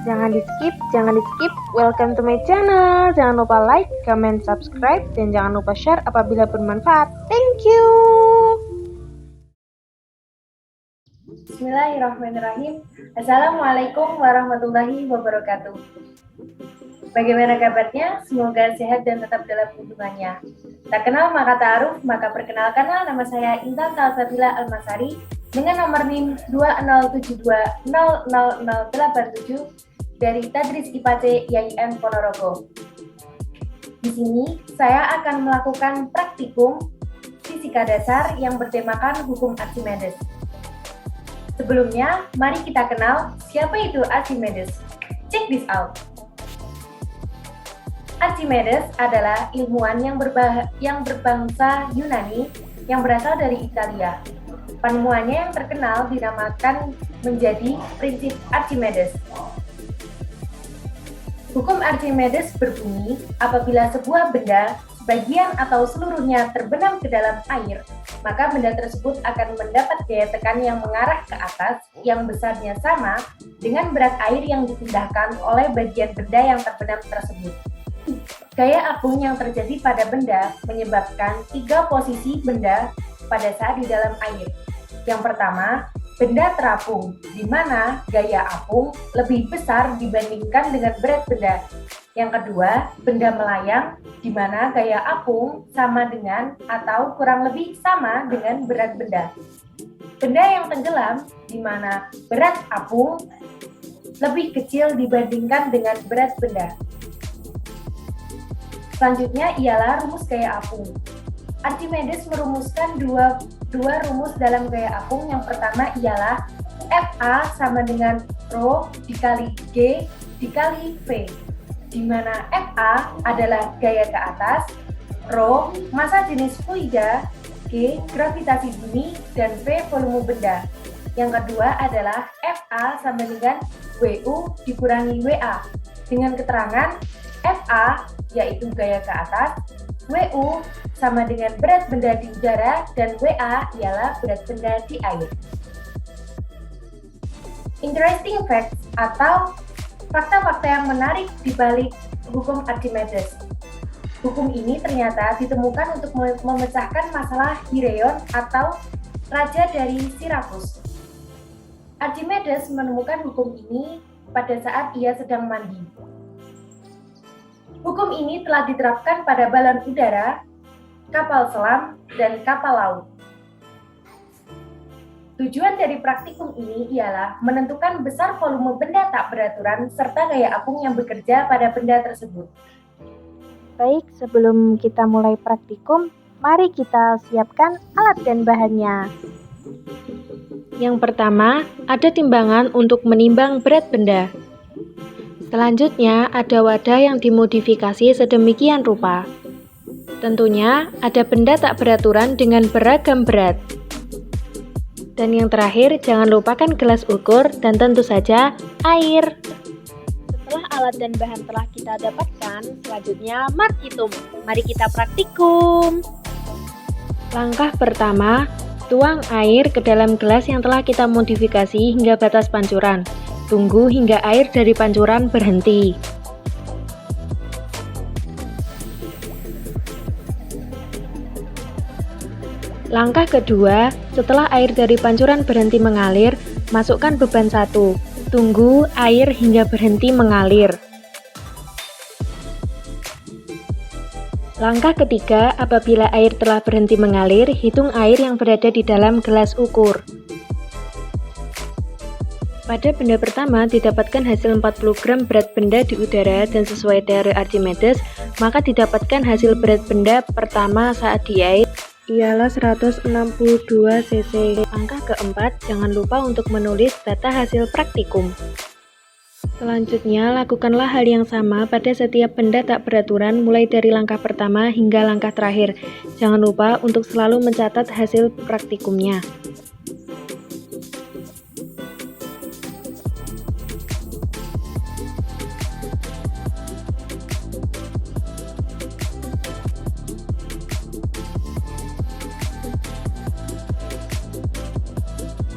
Jangan di-skip, jangan di-skip. Welcome to my channel. Jangan lupa like, comment, subscribe, dan jangan lupa share apabila bermanfaat. Thank you. Bismillahirrahmanirrahim. Assalamualaikum warahmatullahi wabarakatuh. Bagaimana kabarnya? Semoga sehat dan tetap dalam lindungannya. Tak kenal maka ta'aruf, maka perkenalkanlah, nama saya Intan Salsabila Almasari dengan nomor NIM 207200087 dari Tadris IPA C IAIN Ponorogo. Di sini saya akan melakukan praktikum fisika dasar yang bertemakan hukum Archimedes. Sebelumnya, mari kita kenal siapa itu Archimedes. Check this out. Archimedes adalah ilmuwan yang berbangsa Yunani yang berasal dari Italia. Penemuannya yang terkenal dinamakan menjadi prinsip Archimedes. Hukum Archimedes berbunyi, apabila sebuah benda, sebagian atau seluruhnya terbenam ke dalam air, maka benda tersebut akan mendapat gaya tekan yang mengarah ke atas yang besarnya sama dengan berat air yang dipindahkan oleh bagian benda yang terbenam tersebut. Gaya apung yang terjadi pada benda menyebabkan 3 posisi benda pada saat di dalam air. Yang pertama, benda terapung, di mana gaya apung lebih besar dibandingkan dengan berat benda. Yang kedua, benda melayang, di mana gaya apung sama dengan atau kurang lebih sama dengan berat benda. Benda yang tenggelam, di mana berat apung lebih kecil dibandingkan dengan berat benda. Selanjutnya ialah rumus gaya apung. Archimedes merumuskan dua rumus dalam gaya apung. Yang pertama ialah Fa sama dengan Rho dikali G dikali V, di mana Fa adalah gaya ke atas, Rho massa jenis fluida, G gravitasi bumi, dan V volume benda. Yang kedua adalah Fa sama dengan Wu dikurangi Wa, dengan keterangan Fa yaitu gaya ke atas, Wu sama dengan berat benda di udara, dan Wa ialah berat benda di air. Interesting facts atau fakta-fakta yang menarik di balik hukum Archimedes. Hukum ini ternyata ditemukan untuk memecahkan masalah Hireon atau raja dari Sirakus. Archimedes menemukan hukum ini pada saat ia sedang mandi. Hukum ini telah diterapkan pada balon udara, kapal selam, dan kapal laut. Tujuan dari praktikum ini ialah menentukan besar volume benda tak beraturan serta gaya apung yang bekerja pada benda tersebut. Baik, sebelum kita mulai praktikum, mari kita siapkan alat dan bahannya. Yang pertama, ada timbangan untuk menimbang berat benda. Selanjutnya, ada wadah yang dimodifikasi sedemikian rupa. Tentunya, ada benda tak beraturan dengan beragam berat. Dan yang terakhir, jangan lupakan gelas ukur dan tentu saja air. Setelah alat dan bahan telah kita dapatkan, selanjutnya markitum. Mari kita praktikum. Langkah pertama, tuang air ke dalam gelas yang telah kita modifikasi hingga batas pancuran. Tunggu hingga air dari pancuran berhenti. Langkah kedua, setelah air dari pancuran berhenti mengalir, masukkan beban 1. Tunggu air hingga berhenti mengalir. Langkah ketiga, apabila air telah berhenti mengalir, hitung air yang berada di dalam gelas ukur. Pada benda pertama didapatkan hasil 40 gram berat benda di udara dan sesuai teori Archimedes, maka didapatkan hasil berat benda pertama saat di air ialah 162 cc. Langkah keempat, jangan lupa untuk menulis data hasil praktikum. Selanjutnya, lakukanlah hal yang sama pada setiap benda tak beraturan mulai dari langkah pertama hingga langkah terakhir. Jangan lupa untuk selalu mencatat hasil praktikumnya.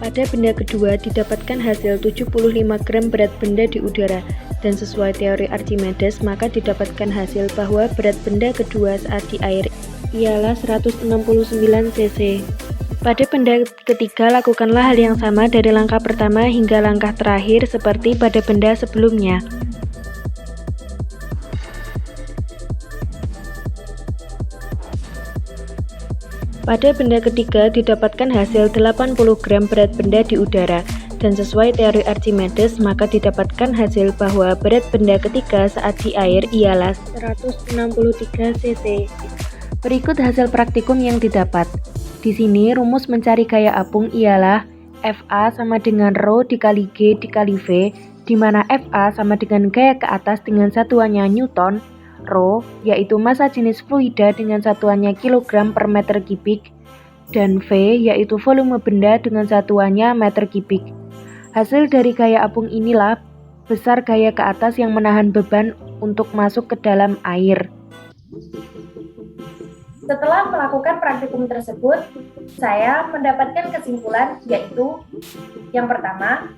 Pada benda kedua didapatkan hasil 75 gram berat benda di udara, dan sesuai teori Archimedes maka didapatkan hasil bahwa berat benda kedua saat di air ialah 169 cc. Pada benda ketiga lakukanlah hal yang sama dari langkah pertama hingga langkah terakhir seperti pada benda sebelumnya. Pada benda ketiga didapatkan hasil 80 gram berat benda di udara, dan sesuai teori Archimedes maka didapatkan hasil bahwa berat benda ketiga saat di air ialah 163 cc. Berikut hasil praktikum yang didapat. Di sini rumus mencari gaya apung ialah FA sama dengan Rho dikali G dikali V, di mana FA sama dengan gaya ke atas dengan satuannya Newton, Rho yaitu massa jenis fluida dengan satuannya kilogram per meter kubik, dan V yaitu volume benda dengan satuannya meter kubik. Hasil dari gaya apung inilah besar gaya ke atas yang menahan beban untuk masuk ke dalam air. Setelah melakukan praktikum tersebut, saya mendapatkan kesimpulan yaitu yang pertama,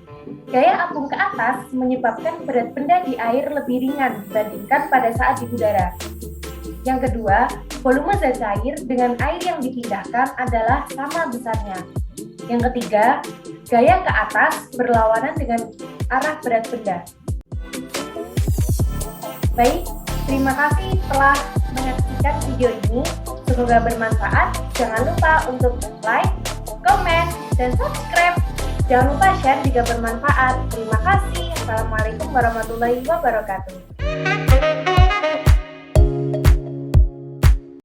gaya apung ke atas menyebabkan berat benda di air lebih ringan dibandingkan pada saat di udara. Yang kedua, volume zat cair dengan air yang dipindahkan adalah sama besarnya. Yang ketiga, gaya ke atas berlawanan dengan arah berat benda. Baik, terima kasih telah menyaksikan video ini. Semoga bermanfaat. Jangan lupa untuk like, komen, dan subscribe. Jangan lupa share jika bermanfaat. Terima kasih. Assalamualaikum warahmatullahi wabarakatuh.